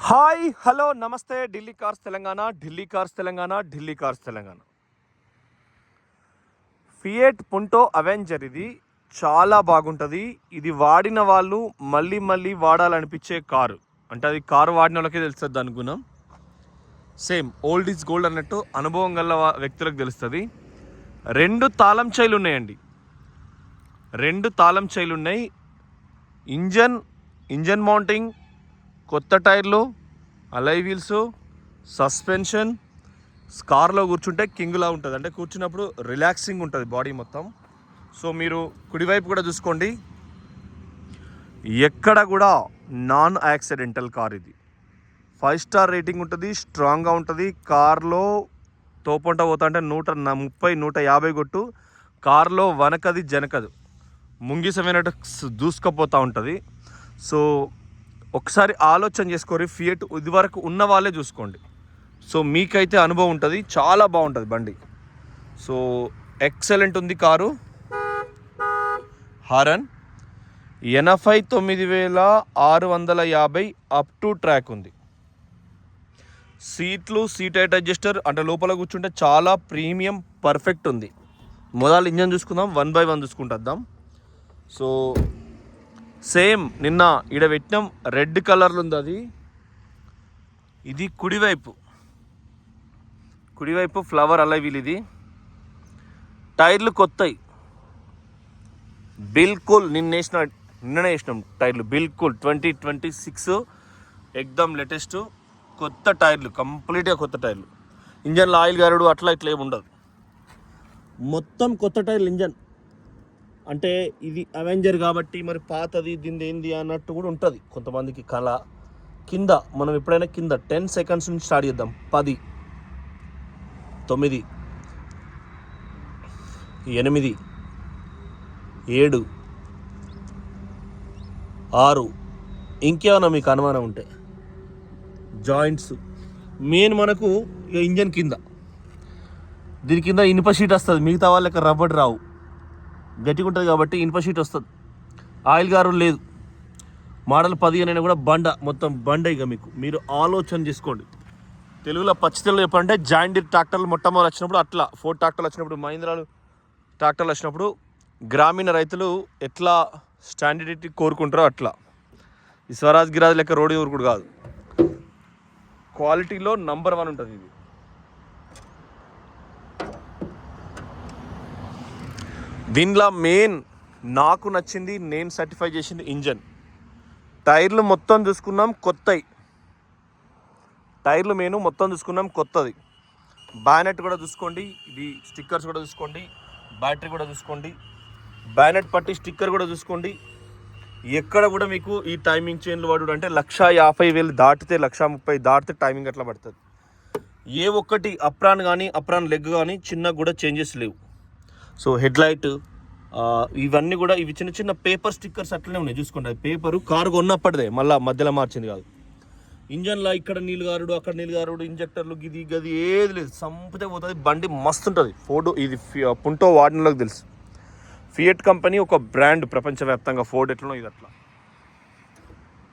Hi hello నమస్తే Delhi cars Telangana Delhi cars Telangana Delhi cars Telangana fiat పుంటో Avenger ఇది చాలా బాగుంటుంది. ఇది వాడిన వాళ్ళు మళ్ళీ మళ్ళీ వాడాలనిపించే కారు. అంటే అది కారు వాడిన వాళ్ళకే తెలుస్తుంది దాని గుణం. సేమ్ ఓల్డ్ ఈజ్ గోల్డ్ అన్నట్టు అనుభవం గల వ్యక్తులకు తెలుస్తుంది. రెండు తాళం చైలు ఉన్నాయండి, రెండు తాళం చైలు ఉన్నాయి. ఇంజన్ మౌంటింగ్, కొత్త టైర్లు, అలై వీల్స్, సస్పెన్షన్. కార్లో కూర్చుంటే కింగ్లా ఉంటుంది, అంటే కూర్చున్నప్పుడు రిలాక్సింగ్ ఉంటుంది బాడీ మొత్తం. సో మీరు కుడివైపు కూడా చూసుకోండి, ఎక్కడ కూడా నాన్ యాక్సిడెంటల్ కార్ ఇది. 5 స్టార్ రేటింగ్ ఉంటుంది, స్ట్రాంగ్గా ఉంటుంది. కార్లో తోపంట పోతా అంటే 130-150 కొట్టు. కార్లో వనకది జనకదు, ముంగిసమైనట్టు దూసుకపోతూ ఉంటుంది. సో ఒకసారి ఆలోచన చేసుకోరి, ఫియట్ ఇది వరకు ఉన్న వాళ్ళే చూసుకోండి. సో మీకైతే అనుభవం ఉంటుంది, చాలా బాగుంటుంది బండి. సో ఎక్సలెంట్ ఉంది car. Horn 89,650 up to track ఉంది. సీట్లు సీట్ హైట్ అడ్జస్టర్, అంటే లోపల కూర్చుంటే చాలా ప్రీమియం పర్ఫెక్ట్ ఉంది. మొదలు ఇంజన్ చూసుకుందాం, 1 by 1 చూసుకుంటాం. సో సేమ్ నిన్న ఈడ పెట్టినాం, రెడ్ కలర్లో ఉంది అది. ఇది కుడివైపు ఫ్లవర్ అలై వీల్. ఇది టైర్లు కొత్తవి బిల్కుల్, నిన్ననే వేసినాం టైర్లు బిల్కుల్. 2026 ఎక్దమ్ లేటెస్ట్ కొత్త టైర్లు, కంప్లీట్గా కొత్త టైర్లు. ఇంజన్లో ఆయిల్ గారుడు అట్లా ఇట్లా ఏమి ఉండదు, మొత్తం కొత్త టైర్లు. ఇంజన్ అంటే ఇది అవెంజర్ కాబట్టి మరి పాతది దీని ఏంది అన్నట్టు కూడా ఉంటుంది కొంతమందికి కళ. కింద మనం ఎప్పుడైనా కింద 10 seconds నుంచి స్టార్ట్ చేద్దాం. 10, 9, 8, 7, 6. ఇంకేమైనా మీకు అనుమానం ఉంటే జాయింట్స్ మెయిన్ మనకు ఇక ఇంజన్ కింద, దీని కింద ఇనుప షీట్ వస్తుంది. మిగతా వాళ్ళకి రబ్బర్ రావు, గట్టిగా ఉంటుంది కాబట్టి ఇనుప షీట్ వస్తుంది. ఆయిల్ గారు లేదు. మోడల్ 10 అయినా కూడా మొత్తం బండ. ఇక మీరు ఆలోచన చేసుకోండి. తెలుగులో పచ్చి తెలుగు చెప్పాలంటే జాయిండీర్ ట్రాక్టర్లు మొట్టమొదటి వచ్చినప్పుడు, అట్లా ఫోర్డ్ ట్రాక్టర్లు వచ్చినప్పుడు, మహీంద్రాలు ట్రాక్టర్లు వచ్చినప్పుడు గ్రామీణ రైతులు ఎట్లా స్టాండర్డిటీ కోరుకుంటారో అట్లా. ఈ స్వరాజ్ గిరాజ్ లెక్క రోడ్డు ఊరుకుడు కాదు, క్వాలిటీలో నంబర్ 1 ఉంటుంది ఇది. దీనిలో మెయిన్ నాకు నచ్చింది, నేను సర్టిఫై చేసింది ఇంజన్. టైర్లు మొత్తం చూసుకున్నాం కొత్తవి, టైర్లు మెయిన్ మొత్తం చూసుకున్నాం కొత్తది. బ్యానెట్ కూడా చూసుకోండి, ఇది స్టిక్కర్స్ కూడా చూసుకోండి, బ్యాటరీ కూడా చూసుకోండి, బ్యానెట్ పట్టి స్టిక్కర్ కూడా చూసుకోండి. ఎక్కడ కూడా మీకు ఈ టైమింగ్ చైన్లు వాడు అంటే 150,000 దాటితే 130,000 దాటితే టైమింగ్ అట్లా పడుతుంది. ఏ ఒక్కటి అప్రాన్ కానీ అప్రాన్ లెగ్ కానీ చిన్న కూడా చేంజెస్ లేవు. సో హెడ్ లైట్ ఇవన్నీ కూడా ఇవి చిన్న చిన్న పేపర్ స్టిక్కర్స్ అట్లనే ఉన్నాయి చూసుకోండి. అది పేపరు కారు కొన్నప్పటిదే, మళ్ళీ మధ్యలో మార్చింది కాదు. ఇంజన్లో ఇక్కడ నీళ్ళు గారుడు అక్కడ నీళ్ళు గారుడు, ఇంజక్టర్లు గిది గది ఏది లేదు, సంపితే పోతుంది. బండి మస్తు ఉంటుంది. ఫోర్డ్ ఇది పుంటో వాడినలోకి తెలుసు. ఫియట్ కంపెనీ ఒక బ్రాండ్ ప్రపంచవ్యాప్తంగా. ఫోర్డ్ ఎట్లనో ఇది అట్లా.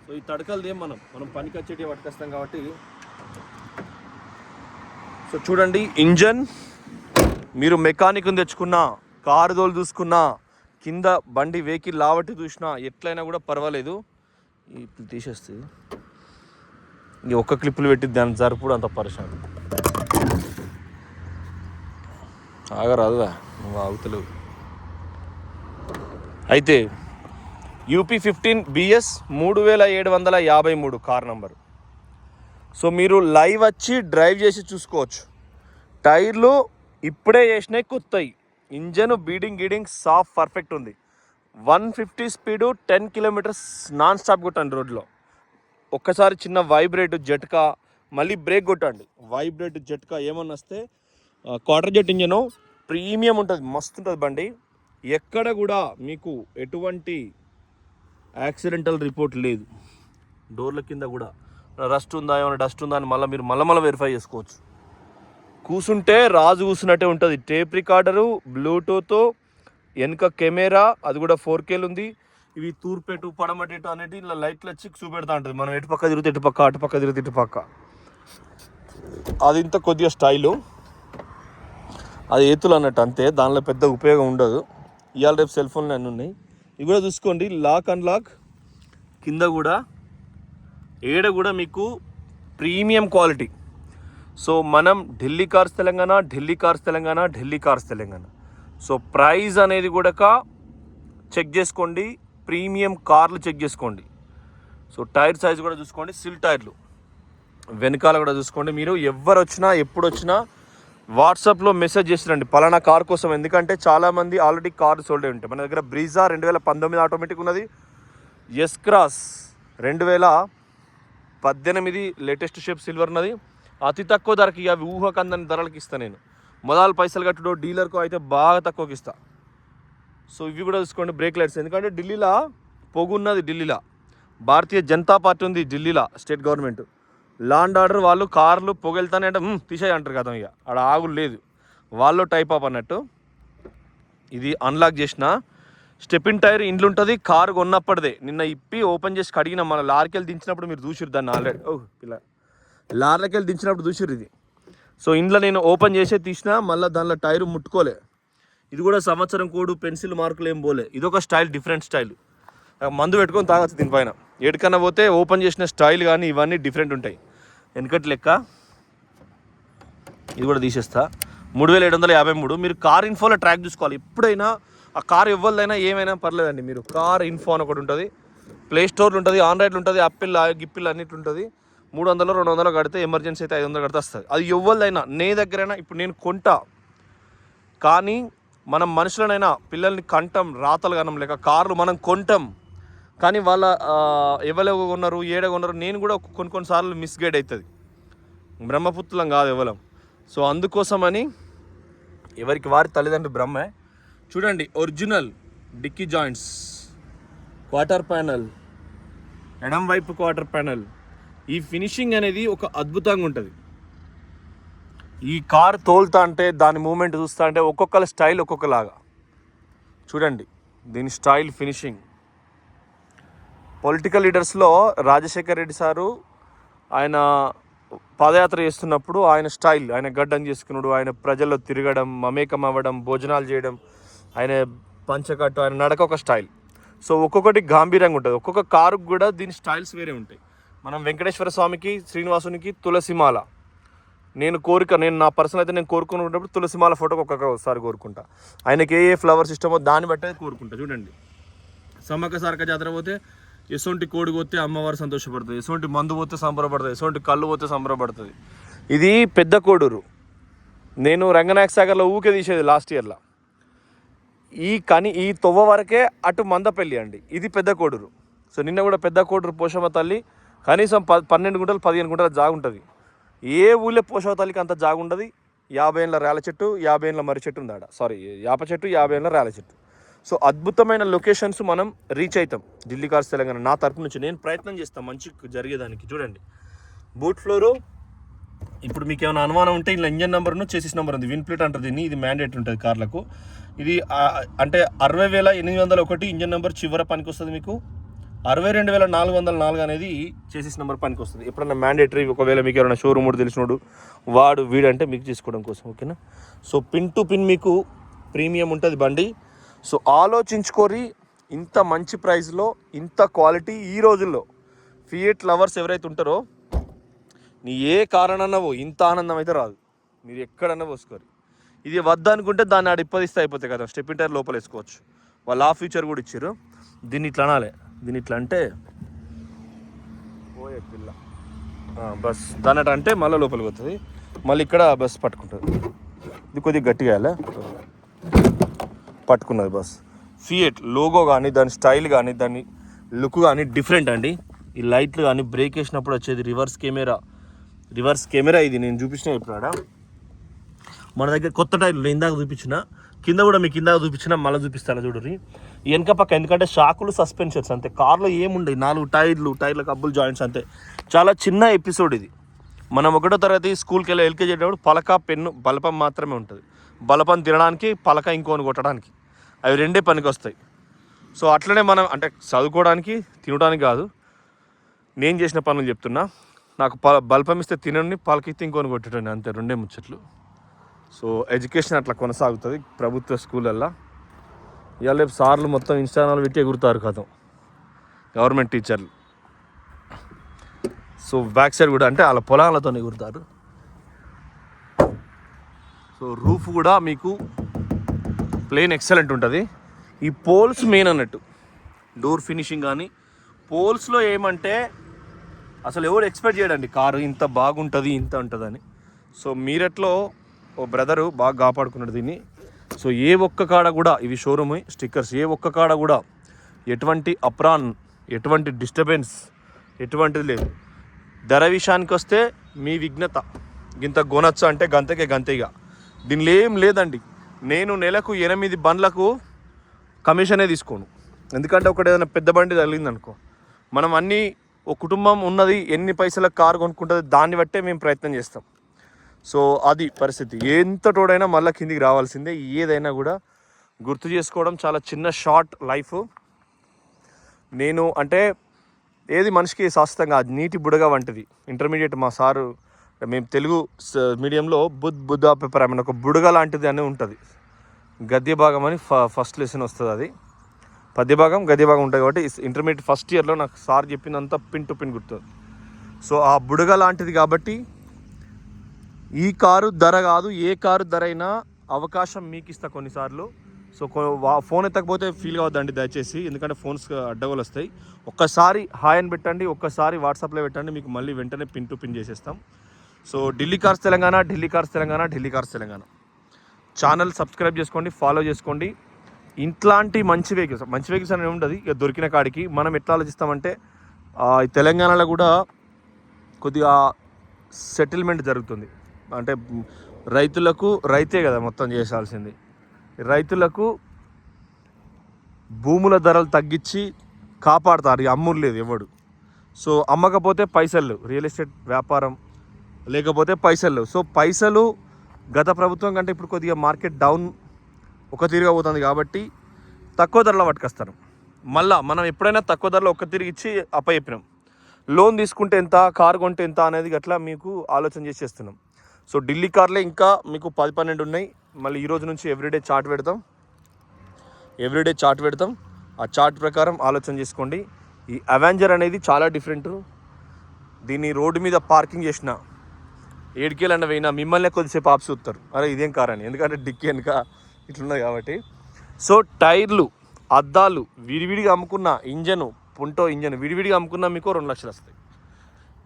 సో ఈ తడకలది మనం పనికి వచ్చేటి పట్టుకొస్తాం కాబట్టి. సో చూడండి, ఇంజన్ మీరు మెకానిక్ని తెచ్చుకున్నా, కారు దోలు చూసుకున్నా, కింద బండి వెహికల్ లావట్టి చూసినా ఎట్లయినా కూడా పర్వాలేదు. ఇప్పుడు తీసేస్తుంది, ఇంక ఒక్క క్లిప్పులు పెట్టి దాన్ని జరుపుడు అంత పరిశాను. ఆగరాదుగా, నువ్వు ఆగుతలేవు. అయితే UP15 BS 3753 car number. So మీరు లైవ్ వచ్చి డ్రైవ్ చేసి చూసుకోవచ్చు. టైర్లు ఇప్పుడే చేసినాయి కొత్తవి. ఇంజన్ బీడింగ్ సాఫ్ట్ పర్ఫెక్ట్ ఉంది. 150 స్పీడు 10 kilometers నాన్ స్టాప్ కొట్టండి రోడ్లో. ఒక్కసారి చిన్న వైబ్రేట్ జట్కా, మళ్ళీ బ్రేక్ కొట్టండి. వైబ్రేట్ జట్కా ఏమన్నా వస్తే క్వార్టర్ జెట్ ఇంజను ప్రీమియం ఉంటుంది, మస్తు ఉంటుంది బండి. ఎక్కడ కూడా మీకు ఎటువంటి యాక్సిడెంటల్ రిపోర్ట్ లేదు. డోర్ల కింద కూడా రస్ట్ ఉందా, ఏమైనా డస్ట్ ఉందా అని మీరు మళ్ళీ వెరిఫై చేసుకోవచ్చు. కూసుంటే రాజు కూసున్నట్టే ఉంటుంది. టేప్ రికార్డరు, బ్లూటూత్, వెనుక కెమెరా, అది కూడా 4K ఉంది. ఇవి తూర్పేటు పడమటేటు అనేది ఇలా లైట్లు వచ్చి చూపెడతా ఉంటుంది. మనం ఎటు పక్క తిరిగితే ఇటు పక్క, అటు పక్క తిరిగితే ఇటు పక్క. అది ఇంత కొద్దిగా స్టైలు, అది ఏతులు అన్నట్టు అంతే, దానిలో పెద్ద ఉపయోగం ఉండదు. ఇవాళ రేపు సెల్ ఫోన్లు అన్నీ ఉన్నాయి. ఇవి కూడా చూసుకోండి, లాక్ అన్లాక్ కింద కూడా ఏడ కూడా మీకు ప్రీమియం క్వాలిటీ. సో మనం Delhi cars Telangana, Delhi cars Telangana, Delhi cars Telangana. So price అనేది కూడా చెక్ చేసుకోండి, ప్రీమియం కార్లు చెక్ చేసుకోండి. సో టైర్ సైజ్ కూడా చూసుకోండి, సిల్ టైర్లు. వెనకాల కూడా చూసుకోండి. మీరు ఎవరు వచ్చినా ఎప్పుడు వచ్చినా వాట్సాప్లో మెసేజ్ చేసిరండి పలానా కార్ కోసం. ఎందుకంటే చాలామంది ఆల్రెడీ కార్ సోల్డ్ ఉంటాయి. మన దగ్గర బ్రీజా 2019 ఆటోమేటిక్ ఉన్నది, S cross 2018 latest shape silver ఉన్నది. అతి తక్కువ ధరకి, అవి ఊహకందని ధరలకి ఇస్తాను నేను. మొదలు పైసలు కట్టుడో డీలర్కో అయితే బాగా తక్కువకి ఇస్తా. సో ఇవి కూడా చూసుకోండి, బ్రేక్ లైట్స్. ఎందుకంటే ఢిల్లీలో పొగు ఉన్నది, ఢిల్లీలో భారతీయ జనతా పార్టీ ఉంది, ఢిల్లీలో స్టేట్ గవర్నమెంట్. లాండ్ ఆర్డర్ వాళ్ళు కార్లు పొగెళ్తానే అంటే తీసేయి అంటారు కదా, ఇక ఆడ ఆగులు లేదు, వాళ్ళు టైప్ ఆఫ్ అన్నట్టు. ఇది అన్లాక్ చేసిన స్టెపిన్ టైర్ ఇండ్లు ఉంటుంది, కారు కొన్నప్పటిదే. నిన్న ఇప్పి ఓపెన్ చేసి కడిగిన, మన లారీకి వెళ్ళి దించినప్పుడు మీరు చూసిరు దాన్ని ఆల్రెడీ. లారీకి వెళ్ళి దించినప్పుడు చూసిరు ఇది. సో ఇంట్లో నేను ఓపెన్ చేసే తీసిన, మళ్ళీ దానిలో టైరు ముట్టుకోలే. ఇది కూడా సంవత్సరం కోడు పెన్సిల్ మార్కులు ఏం పోలే. ఇది ఒక స్టైల్, డిఫరెంట్ స్టైల్. మందు పెట్టుకొని తాగచ్చు దీనిపైన. ఎక్కడికన్నా పోతే ఓపెన్ చేసిన స్టైల్ కానీ ఇవన్నీ డిఫరెంట్ ఉంటాయి. వెనకటి లెక్క ఇది కూడా తీసేస్తా. 3753. మీరు కార్ ఇన్ఫోలో ట్రాక్ చూసుకోవాలి ఎప్పుడైనా. ఆ కార్ ఎవరిదైనా ఏమైనా పర్లేదండి, మీరు కార్ ఇన్ఫో అని ఒకటి ఉంటుంది, ప్లే స్టోర్లు ఉంటుంది, ఆండ్రాయిడ్లు ఉంటుంది, యాపిల్ గిప్పిల్ అన్నిటి ఉంటుంది. 300 200 కడితే, ఎమర్జెన్సీ అయితే 500 కడితే వస్తుంది. అది ఎవరిదైనా, నే దగ్గరైనా. ఇప్పుడు నేను కొంటా, కానీ మనం మనుషులనైనా పిల్లల్ని కంటాం, రాతలు కనం లేక. కార్లు మనం కొంటాం, కానీ వాళ్ళ ఎవరెవ కొన్నారు, ఏడ కొన్నారు. నేను కూడా కొన్నిసార్లు మిస్గైడ్ అవుతుంది, బ్రహ్మపుత్రులం కాదు ఎవరం. సో అందుకోసమని ఎవరికి వారి తల్లిదండ్రులు బ్రహ్మే. చూడండి, original dicky joints, quarter panel, ఎడం వైపు క్వార్టర్ ప్యానల్. ఈ ఫినిషింగ్ అనేది ఒక అద్భుతంగా ఉంటుంది. ఈ కార్ తోలుతా అంటే, దాని మూమెంట్ చూస్తా అంటే, ఒక్కొక్కల స్టైల్ ఒక్కొక్కలాగా. చూడండి దీని స్టైల్, ఫినిషింగ్. పొలిటికల్ లీడర్స్లో రాజశేఖర్ రెడ్డి సారు ఆయన పాదయాత్ర చేస్తున్నప్పుడు ఆయన స్టైల్, ఆయన గడ్డం చేసుకున్నాడు, ఆయన ప్రజల్లో తిరగడం, మమేకం అవ్వడం, భోజనాలు చేయడం, ఆయన పంచకట్టు, ఆయన నడక ఒక స్టైల్. సో ఒక్కొక్కటి గాంభీర్యంగా ఉంటుంది. ఒక్కొక్క కారుకు కూడా దీని స్టైల్స్ వేరే ఉంటాయి. మనం వెంకటేశ్వర స్వామికి, శ్రీనివాసునికి తులసిమాల, నేను నా పర్సనల్ అయితే నేను కోరుకున్నప్పుడు తులసిమాల ఫోటోకి ఒక్కొక్కసారి కోరుకుంటా. ఆయనకి ఏ ఫ్లవర్స్ ఇష్టమో దాన్ని బట్టి కోరుకుంటా. చూడండి, సమ్మక్క సారక్క జాతర పోతే ఎసొంటి కోడి పోతే అమ్మవారు సంతోషపడుతుంది, ఎసొంటి మందు పోతే సంబరపడుతుంది, ఎసొంటి కళ్ళు పోతే సంబరపడుతుంది. ఇది పెద్ద కోడూరు. నేను రంగనాయక సాగర్లో ఊకే తీసేది లాస్ట్ ఇయర్లో. ఈ తొవ్వ వరకే అటు మందపల్లి అండి, ఇది పెద్ద కోడూరు. సో నిన్న కూడా పెద్ద కోడూరు పోషమ్మ తల్లి కనీసం 12 గుంటలు 15 గుంటల జాగు ఉంటుంది. ఏ ఊళ్ళో పోషమ్మ తల్లికి అంత జాగు ఉండదు. 50 ఏళ్ళ రేల చెట్టు, 50 ఏళ్ళ మర్రి చెట్టు ఉంది ఆడ, సారీ యాప చెట్టు, 50 ఏళ్ళ రేల చెట్టు. సో అద్భుతమైన లొకేషన్స్ మనం రీచ్ అవుతాం ఢిల్లీ కార్స్ తెలంగాణ. నా తరపు నుంచి నేను ప్రయత్నం చేస్తాను మంచి జరిగేదానికి. చూడండి, బూట్ ఫ్లోరు. ఇప్పుడు మీకు ఏమైనా అనుమానం ఉంటే ఇలా ఇంజన్ నెంబర్ను చేసేసి నెంబర్ ఉంది, విన్ ప్లేట్ అంటారు దీన్ని. ఇది మ్యాండేట్ ఉంటుంది కార్లకు. ఇది అంటే 60,801 ఇంజన్ నెంబర్ చివర పనికి వస్తుంది మీకు. 62,404 అనేది చేసేసి నెంబర్ పనికి వస్తుంది. ఎప్పుడన్నా మ్యాండేటరీ, ఒకవేళ మీకు ఎవరైనా షోరూమ్ కూడా తెలిసినోడు వాడు వీడంటే మీకు తీసుకోవడం కోసం, ఓకేనా. సో పిన్ టు పిన్ మీకు ప్రీమియం ఉంటుంది బండి. సో ఆలోచించుకోరి, ఇంత మంచి ప్రైస్లో ఇంత క్వాలిటీ ఈ రోజుల్లో ఫియట్ లవర్స్ ఎవరైతే ఉంటారో, నీ ఏ కారణన్నవో ఇంత ఆనందం అయితే రాదు. మీరు ఎక్కడన్నా పోసుకోరు. ఇది వద్దనుకుంటే దాన్ని ఆడ ఇప్పదిస్తే అయిపోతాయి కదా, స్టెప్ టైర్ లోపల వేసుకోవచ్చు. వాళ్ళు ఆ ఫీచర్ కూడా ఇచ్చారు. దీన్ని ఇట్లా అనాలి, దీన్ని ఇట్లా అంటే పోయే పిల్ల బస్ దాన్నట అంటే మళ్ళీ లోపలికి పోతుంది, మళ్ళీ ఇక్కడ బస్ పట్టుకుంటుంది. ఇది కొద్దిగా గట్టిగా వేయాలి, పట్టుకున్నది బస్. ఫియట్ లోగో కానీ, దాని స్టైల్ కానీ, దాని లుక్ కానీ డిఫరెంట్ అండి. ఈ లైట్లు కానీ, బ్రేక్ వేసినప్పుడు వచ్చేది రివర్స్ కెమెరా ఇది నేను చూపించిన. ఇప్పుడు ఆడ మన దగ్గర కొత్త టైర్లు ఇందాక చూపించిన, కింద కూడా మీకు ఇందాక చూపించిన, మళ్ళీ చూపిస్తాను చూడరి. వెనక పక్క ఎందుకంటే షాకులు, సస్పెన్షన్స్ అంతే. కార్లో ఏముండవు, 4 టైర్లకు అబ్బులు జాయింట్స్ అంతే. చాలా చిన్న ఎపిసోడ్ ఇది. మనం 1వ తరగతి స్కూల్కి వెళ్ళి ఎల్కేజీ వెళ్ళేటప్పుడు పలక, పెన్ను, బలపం మాత్రమే ఉంటుంది. బలపం తినడానికి, పలక ఇంకోని కొట్టడానికి, అవి రెండే పనికి వస్తాయి. సో అట్లనే మనం అంటే చదువుకోవడానికి తినడానికి కాదు, నేను చేసిన పనులు చెప్తున్నా. నాకు బల్పం ఇస్తే తినండి, పాలకిస్తే ఇంకొని కొట్టండి, అంతే, రెండే ముచ్చట్లు. సో ఎడ్యుకేషన్ అట్లా కొనసాగుతుంది ప్రభుత్వ స్కూళ్ళల్లో. ఇవాళ రేపు సార్లు మొత్తం ఇన్స్టాగ్రామ్లో పెట్టి ఎగురుతారు కదా గవర్నమెంట్ టీచర్లు. సో బ్యాక్ సైడ్ కూడా అంటే వాళ్ళ పొలాలతో ఎగురుతారు. సో రూఫ్ కూడా మీకు ప్లేన్ ఎక్సలెంట్ ఉంటుంది. ఈ పోల్స్ మెయిన్ అన్నట్టు, డోర్ ఫినిషింగ్ కానీ పోల్స్లో ఏమంటే అసలు ఎవరు ఎక్స్పెక్ట్ చేయడండి కారు ఇంత బాగుంటుంది ఇంత ఉంటుందని. సో మీరెట్లో ఓ బ్రదరు బాగా కాపాడుకున్నాడు దీన్ని. సో ఏ ఒక్క కాడ కూడా ఇవి షోరూమ్ స్టిక్కర్స్, ఏ ఒక్క కాడ కూడా ఎటువంటి అప్రాన్, ఎటువంటి డిస్టర్బెన్స్, ఎటువంటిది లేదు. ధర విషయానికి వస్తే మీ విఘ్నత ఇంత కొనొచ్చ అంటే గంతేగా. దీనిలో ఏం లేదండి. నేను నెలకు 8 బండ్లకు కమిషనే తీసుకోను. ఎందుకంటే ఒకటి ఏదైనా పెద్ద బండి తగిలిందనుకో, మనం అన్నీ ఒక కుటుంబం ఉన్నది ఎన్ని పైసలకు కారు కొనుక్కుంటుంది దాన్ని బట్టే మేము ప్రయత్నం చేస్తాం. సో అది పరిస్థితి. ఎంత తోడైనా మళ్ళీ కిందికి రావాల్సిందే. ఏదైనా కూడా గుర్తు చేసుకోవడం చాలా చిన్న షార్ట్ లైఫ్. నేను అంటే ఏది మనిషికి శాశ్వతంగా నీటి బుడగ వంటిది. ఇంటర్మీడియట్ మా సారు, మేము తెలుగు మీడియంలో బుద్ధ పేపర్ ఆమె ఒక బుడగ లాంటిది అని ఉంటుంది. గద్య భాగం అని ఫస్ట్ లెసన్ వస్తుంది. అది పద్యభాగం గద్యభాగం ఉంటుంది. కాబట్టి ఇంటర్మీడియట్ ఫస్ట్ ఇయర్లో నాకు సార్ చెప్పిందంతా పిన్ టు పిన్ గుర్తుంది. సో ఆ బుడగ లాంటిది కాబట్టి ఈ కారు ధర కాదు, ఏ కారు ధర అయినా అవకాశం మీకు ఇస్తా కొన్నిసార్లు. సో ఫోన్ ఎత్తకపోతే ఫీల్ కావద్దండి దయచేసి, ఎందుకంటే ఫోన్స్ అడ్డగోలు వస్తాయి. ఒక్కసారి హాయ్ అని పెట్టండి, ఒక్కసారి వాట్సాప్లో పెట్టండి, మీకు మళ్ళీ వెంటనే పిన్ టు పిన్ చేసేస్తాం. So Delhi cars Telangana, Delhi cars Telangana, Delhi cars Telangana channel subscribe చేసుకోండి, ఫాలో చేసుకోండి. ఇట్లాంటి మంచి వెహికల్స్ అనేది ఉంటుంది. ఇక దొరికిన కాడికి మనం ఎట్లా ఆలోచిస్తామంటే ఈ తెలంగాణలో కూడా కొద్దిగా సెటిల్మెంట్ జరుగుతుంది. అంటే రైతులకు రైతే కదా మొత్తం చేసాల్సింది. రైతులకు భూముల ధరలు తగ్గించి కాపాడుతారు. అమ్ముడు లేదు ఎవడు. సో అమ్మకపోతే పైసలు, రియల్ ఎస్టేట్ వ్యాపారం లేకపోతే పైసలు. సో పైసలు గత ప్రభుత్వం కంటే ఇప్పుడు కొద్దిగా మార్కెట్ డౌన్ ఒక తీరుగా పోతుంది కాబట్టి తక్కువ ధరలో పట్టుకొస్తారు. మళ్ళీ మనం ఎప్పుడైనా తక్కువ ధరలో ఒక్క తిరిగి ఇచ్చి అప్పచెప్పినాం. లోన్ తీసుకుంటే ఎంత, కారు కొంటే ఎంత అనేది అట్లా మీకు ఆలోచన చేసేస్తున్నాం. సో ఢిల్లీ కార్లే ఇంకా మీకు 10-12 ఉన్నాయి. మళ్ళీ ఈరోజు నుంచి ఎవ్రీడే చార్ట్ పెడతాం. ఆ చార్ట్ ప్రకారం ఆలోచన చేసుకోండి. ఈ అవెంజర్ అనేది చాలా డిఫరెంట్. దీన్ని రోడ్డు మీద పార్కింగ్ చేసిన 7 కేలన్న పోయినా మిమ్మల్ని కొద్దిసేపు ఆప్సి చూస్తారు, అరే ఇదేం కార్ అని. ఎందుకంటే డిక్కీ వెనుక ఇట్లున్నది కాబట్టి. సో టైర్లు, అద్దాలు విడివిడిగా అమ్ముకున్న, పుంటో ఇంజన్ విడివిడిగా అమ్ముకున్నా మీకు 2 లక్షలు వస్తాయి.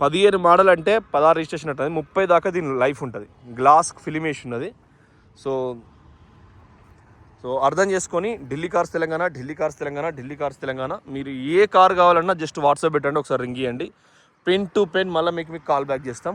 15 మోడల్ అంటే 16 రిజిస్ట్రేషన్ ఉంటుంది. 30 దాకా దీని లైఫ్ ఉంటుంది. గ్లాస్ ఫిలిమేషన్ ఉన్నది. సో అర్థం చేసుకొని ఢిల్లీ కార్స్ తెలంగాణ. మీరు ఏ కార్ కావాలన్నా జస్ట్ వాట్సాప్ పెట్టండి, ఒకసారి రింగ్ ఇవ్వండి, పెన్ టు పెన్ మళ్ళీ మీకు కాల్ బ్యాక్ చేస్తాం.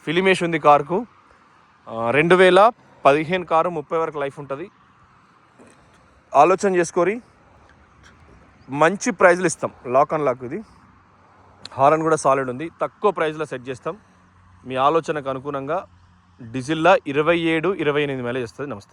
ఫిలిమేషన్ ఉంది కార్కు. 2015 కారు 30 వరకు లైఫ్ ఉంటుంది. ఆలోచన చేసుకొని మంచి ప్రైజ్లు ఇస్తాం. లాక్ అండ్ లాక్ ఇది. హారన్ కూడా సాలిడ్ ఉంది. తక్కువ ప్రైజ్లో సెట్ చేస్తాం. మీ ఆలోచనకు అనుగుణంగా డీజిల్లా 27-28 మైలేజ్ వస్తుంది. నమస్తే.